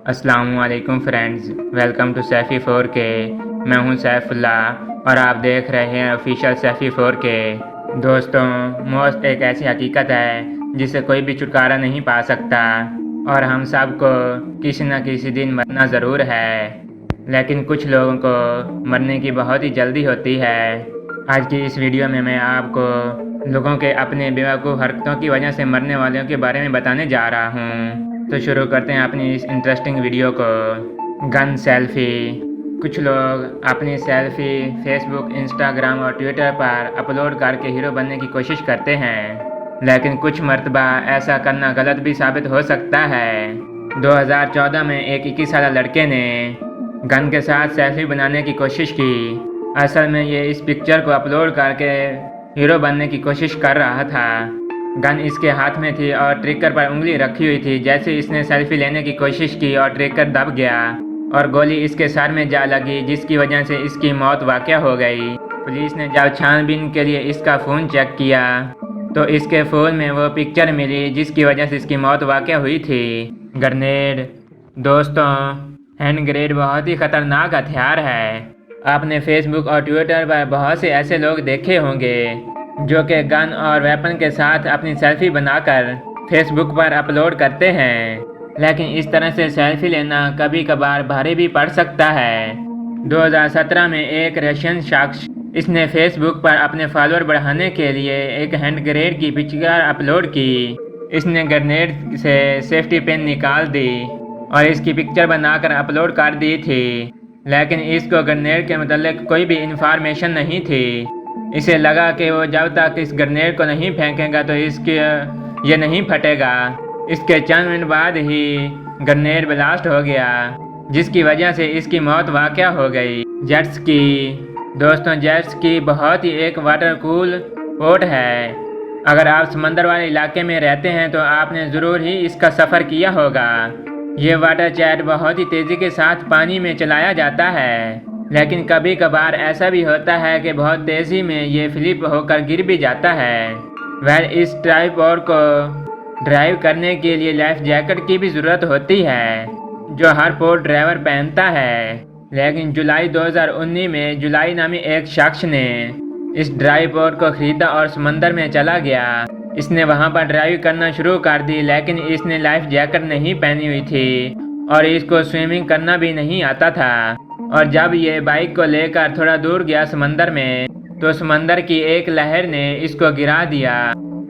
अस्सलाम वालेकुम friends, welcome to Saifi 4K। मैं हूं सैफुल्लाह और आप देख रहे हैं ऑफिशियल सैफ़ी 4K। दोस्तों, मौत एक ऐसी हकीकत है जिससे कोई भी छुटकारा नहीं पा सकता और हम सब को किसी न किसी दिन मरना ज़रूर है, लेकिन कुछ लोगों को मरने की बहुत ही जल्दी होती है। आज की इस वीडियो में मैं आपको लोगों के अपने बेवकूफ़ हरकतों की वजह से मरने वालों के बारे में बताने जा रहा हूँ। तो शुरू करते हैं अपनी इस इंटरेस्टिंग वीडियो को। Gun selfie. कुछ लोग अपनी सेल्फी फेसबुक, इंस्टाग्राम और ट्विटर पर अपलोड करके हीरो बनने की कोशिश करते हैं, लेकिन कुछ मर्तबा ऐसा करना गलत भी साबित हो सकता है। 2014 में एक 21 साल लड़के ने गन के साथ सेल्फी बनाने की कोशिश की। असल में ये इस पिक्चर को अपलोड करके हीरो बनने की कोशिश कर रहा था। गन इसके हाथ में थी और ट्रिगर पर उंगली रखी हुई थी। जैसे इसने सेल्फी लेने की कोशिश की और ट्रिगर दब गया और गोली इसके सर में जा लगी, जिसकी वजह से इसकी मौत वाक़या हो गई। पुलिस ने जब छानबीन के लिए इसका फ़ोन चेक किया तो इसके फ़ोन में वो पिक्चर मिली जिसकी वजह से इसकी मौत वाक़या हुई थी। ग्रेनेड। दोस्तों, हैंड ग्रेनेड बहुत ही ख़तरनाक हथियार है। आपने फेसबुक और ट्विटर पर बहुत से ऐसे लोग देखे होंगे जो कि गन और वेपन के साथ अपनी सेल्फी बनाकर फेसबुक पर अपलोड करते हैं, लेकिन इस तरह से सेल्फी लेना कभी कभार भारी भी पड़ सकता है। 2017 में एक रशियन शख्स इसने फेसबुक पर अपने फॉलोअर बढ़ाने के लिए एक हैंड ग्रेनेड की पिक्चर अपलोड की। इसने ग्रेनेड से सेफ्टी पिन निकाल दी और इसकी पिक्चर बनाकर अपलोड कर दी थी, लेकिन इसको ग्रेनेड के मतलब कोई भी इंफॉर्मेशन नहीं थी। इसे लगा कि वो जब तक इस ग्रेनेड को नहीं फेंकेगा तो ये नहीं फटेगा। इसके चंद मिनट बाद ही ग्रेनेड ब्लास्ट हो गया, जिसकी वजह से इसकी मौत वाक़या हो गई। Jet ski. दोस्तों, जेट स्की बहुत ही एक वाटर कूल बोट है। अगर आप समंदर वाले इलाके में रहते हैं तो आपने ज़रूर ही इसका सफ़र किया होगा। ये वाटर जेट बहुत ही तेज़ी के साथ पानी में चलाया जाता है, लेकिन कभी कभार ऐसा भी होता है कि बहुत तेज़ी में ये फ्लिप होकर गिर भी जाता है। वह इस ट्राइपॉड को ड्राइव करने के लिए लाइफ जैकेट की भी ज़रूरत होती है, जो हर बोट ड्राइवर पहनता है। लेकिन जुलाई 2019 में जुलाई नामी एक शख्स ने इस ट्राइपॉड को ख़रीदा और समंदर में चला गया। इसने वहां पर ड्राइव करना शुरू कर दी, लेकिन इसने लाइफ जैकेट नहीं पहनी हुई थी और इसको स्विमिंग करना भी नहीं आता था। और जब ये बाइक को लेकर थोड़ा दूर गया समंदर में, तो समंदर की एक लहर ने इसको गिरा दिया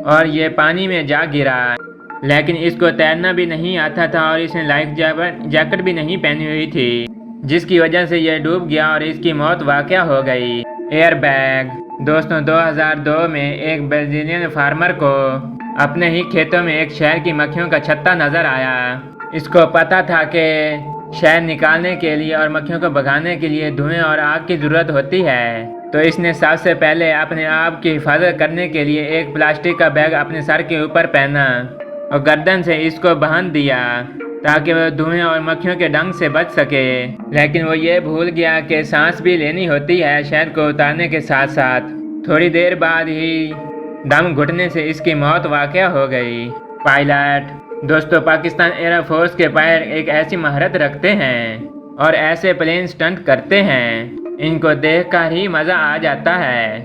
और ये पानी में जा गिरा। लेकिन इसको तैरना भी नहीं आता था और इसने लाइफ जैकेट भी नहीं पहनी हुई थी, जिसकी वजह से ये डूब गया और इसकी मौत वाक़या हो गई। Air bag. दोस्तों, 2002 में एक ब्राज़ीलियन फार्मर को अपने ही खेतों में एक शहर की मक्खियों का छत्ता नज़र आया। इसको पता था कि शहद निकालने के लिए और मक्खियों को भगाने के लिए धुएं और आग की ज़रूरत होती है, तो इसने सबसे पहले अपने आप की हिफाजत करने के लिए एक प्लास्टिक का बैग अपने सर के ऊपर पहना और गर्दन से इसको बांध दिया ताकि वह धुएं और मक्खियों के डंक से बच सके। लेकिन वो ये भूल गया कि सांस भी लेनी होती है शहद को उतारने के साथ साथ। थोड़ी देर बाद ही दम घुटने से इसकी मौत वाक़या हो गई। पायलट। दोस्तों, पाकिस्तान एयर फोर्स के पायलट एक ऐसी महारत रखते हैं और ऐसे प्लेन स्टंट करते हैं, इनको देखकर ही मज़ा आ जाता है।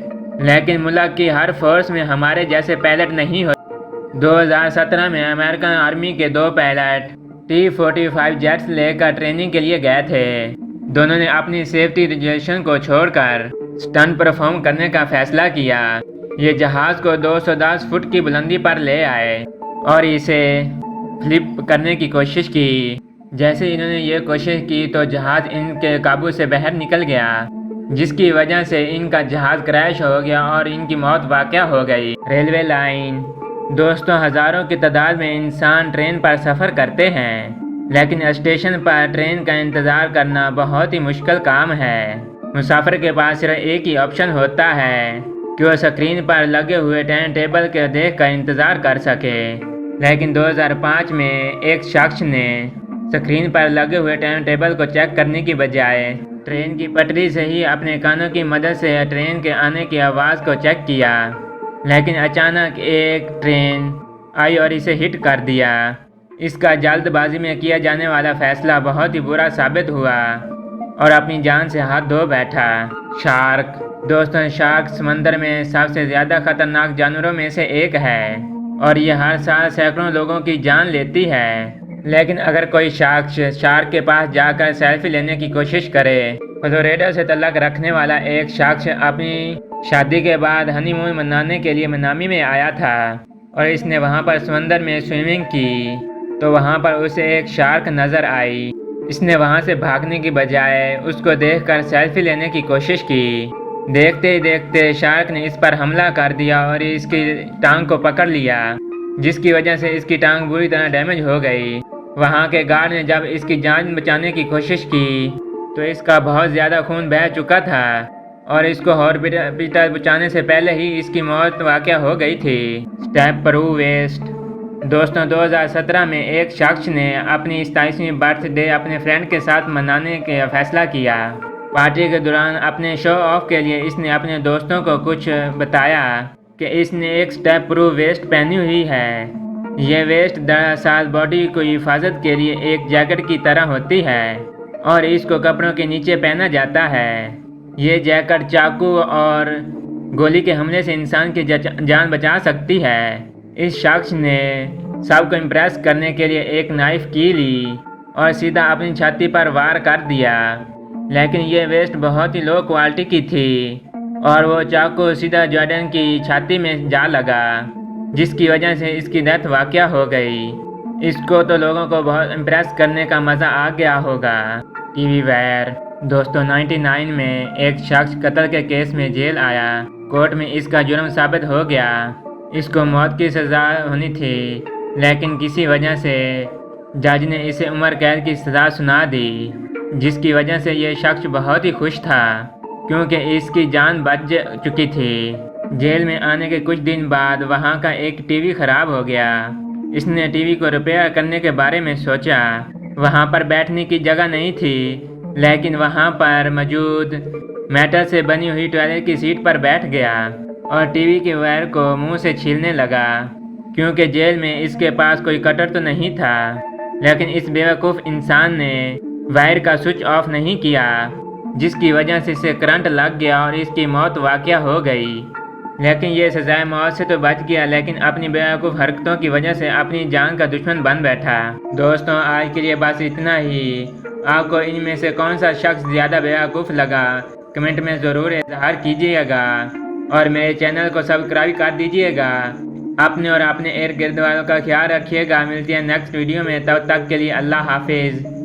लेकिन मुल्क की हर फोर्स में हमारे जैसे पायलट नहीं होते। 2017 में अमेरिकन आर्मी के 2 पायलट T-45 जेट्स लेकर ट्रेनिंग के लिए गए थे। दोनों ने अपनी सेफ्टी रेजुलेशन को छोड़कर स्टंट परफॉर्म करने का फैसला किया। ये जहाज़ को 210 फुट की बुलंदी पर ले आए और इसे फ्लिप करने की कोशिश की। जैसे इन्होंने ये कोशिश की तो जहाज़ इनके काबू से बाहर निकल गया, जिसकी वजह से इनका जहाज़ क्रैश हो गया और इनकी मौत वाक़या हो गई। Railway line. दोस्तों, हज़ारों की तादाद में इंसान ट्रेन पर सफ़र करते हैं, लेकिन स्टेशन पर ट्रेन का इंतज़ार करना बहुत ही मुश्किल काम है। मुसाफिर के पास सिर्फ एक ही ऑप्शन होता है कि वो स्क्रीन पर लगे हुए टाइम टेबल के देख कर इंतज़ार कर सके। लेकिन 2005 में एक शख्स ने स्क्रीन पर लगे हुए टाइम टेबल को चेक करने की बजाय ट्रेन की पटरी से ही अपने कानों की मदद से ट्रेन के आने की आवाज़ को चेक किया। लेकिन अचानक एक ट्रेन आई और इसे हिट कर दिया। اس کا جلد بازی میں کیا جانے والا فیصلہ بہت ہی برا ثابت ہوا اور اپنی جان سے ہاتھ دھو بیٹھا۔ شارک دوستوں، شارک سمندر میں سب سے زیادہ خطرناک جانوروں میں سے ایک ہے اور یہ ہر سال سینکڑوں لوگوں کی جان لیتی ہے۔ لیکن اگر کوئی شخص شارک کے پاس جا کر سیلفی لینے کی کوشش کرے، فلوریڈا سے تعلق رکھنے والا ایک شخص اپنی شادی کے بعد ہنی مون منانے کے لیے منامی میں آیا تھا اور اس نے وہاں پر سمندر میں سوئمنگ کی تو وہاں پر اسے ایک شارک نظر آئی۔ اس نے وہاں سے بھاگنے کی بجائے اس کو دیکھ کر سیلفی لینے کی کوشش کی۔ دیکھتے ہی دیکھتے شارک نے اس پر حملہ کر دیا اور اس کی ٹانگ کو پکڑ لیا، جس کی وجہ سے اس کی ٹانگ بری طرح ڈیمیج ہو گئی۔ وہاں کے گارڈ نے جب اس کی جان بچانے کی کوشش کی تو اس کا بہت زیادہ خون بہہ چکا تھا اور اس کو ہاسپٹل پہنچانے سے پہلے ہی اس کی موت واقع ہو گئی تھی۔ اسٹیپ پرو ویسٹ دوستوں، 2017 میں ایک شخص نے اپنی 27ویں برتھ ڈے اپنے فرینڈ کے ساتھ منانے کا فیصلہ کیا۔ پارٹی کے دوران اپنے شو آف کے لیے اس نے اپنے دوستوں کو کچھ بتایا کہ اس نے ایک اسٹیپ پرو ویسٹ پہنی ہوئی ہے۔ یہ ویسٹ دراصل باڈی کو حفاظت کے لیے ایک جیکٹ کی طرح ہوتی ہے اور اس کو کپڑوں کے نیچے پہنا جاتا ہے۔ یہ جیکٹ چاقو اور گولی کے حملے سے انسان کی جان بچا سکتی ہے۔ اس شخص نے سب کو امپریس کرنے کے لیے ایک نائف کی لی اور سیدھا اپنی چھاتی پر وار کر دیا، لیکن یہ ویسٹ بہت ہی لو کوالٹی کی تھی اور وہ چاقو سیدھا جارڈن کی چھاتی میں جا لگا، جس کی وجہ سے اس کی ڈیتھ واقع ہو گئی۔ اس کو تو لوگوں کو بہت امپریس کرنے کا مزہ آ گیا ہوگا۔ ٹی وی وائر دوستوں، 99 میں ایک شخص قتل کے کیس میں جیل آیا۔ کورٹ میں اس کا جرم ثابت ہو گیا۔ اس کو موت کی سزا ہونی تھی، لیکن کسی وجہ سے جج نے اسے عمر قید کی سزا سنا دی، جس کی وجہ سے یہ شخص بہت ہی خوش تھا کیونکہ اس کی جان بچ چکی تھی۔ جیل میں آنے کے کچھ دن بعد وہاں کا ایک ٹی وی خراب ہو گیا۔ اس نے ٹی وی کو ریپیئر کرنے کے بارے میں سوچا۔ وہاں پر بیٹھنے کی جگہ نہیں تھی، لیکن وہاں پر موجود میٹل سے بنی ہوئی ٹوائلٹ کی سیٹ پر بیٹھ گیا اور ٹی وی کے وائر کو منہ سے چھیلنے لگا، کیونکہ جیل میں اس کے پاس کوئی کٹر تو نہیں تھا۔ لیکن اس بیوقوف انسان نے وائر کا سوئچ آف نہیں کیا، جس کی وجہ سے اسے کرنٹ لگ گیا اور اس کی موت واقع ہو گئی۔ لیکن یہ سزائے موت سے تو بچ گیا، لیکن اپنی بیوقوف حرکتوں کی وجہ سے اپنی جان کا دشمن بن بیٹھا۔ دوستوں، آج کے لیے بس اتنا ہی۔ آپ کو ان میں سے کون سا شخص زیادہ بیوقوف لگا، کمنٹ میں ضرور اظہار کیجیے گا اور میرے چینل کو سبسکرائب کر دیجیے گا۔ اپنے اور اپنے ارد گرد والوں کا خیال رکھیے گا۔ ملتے ہیں نیکسٹ ویڈیو میں، تب تک کے لیے اللہ حافظ۔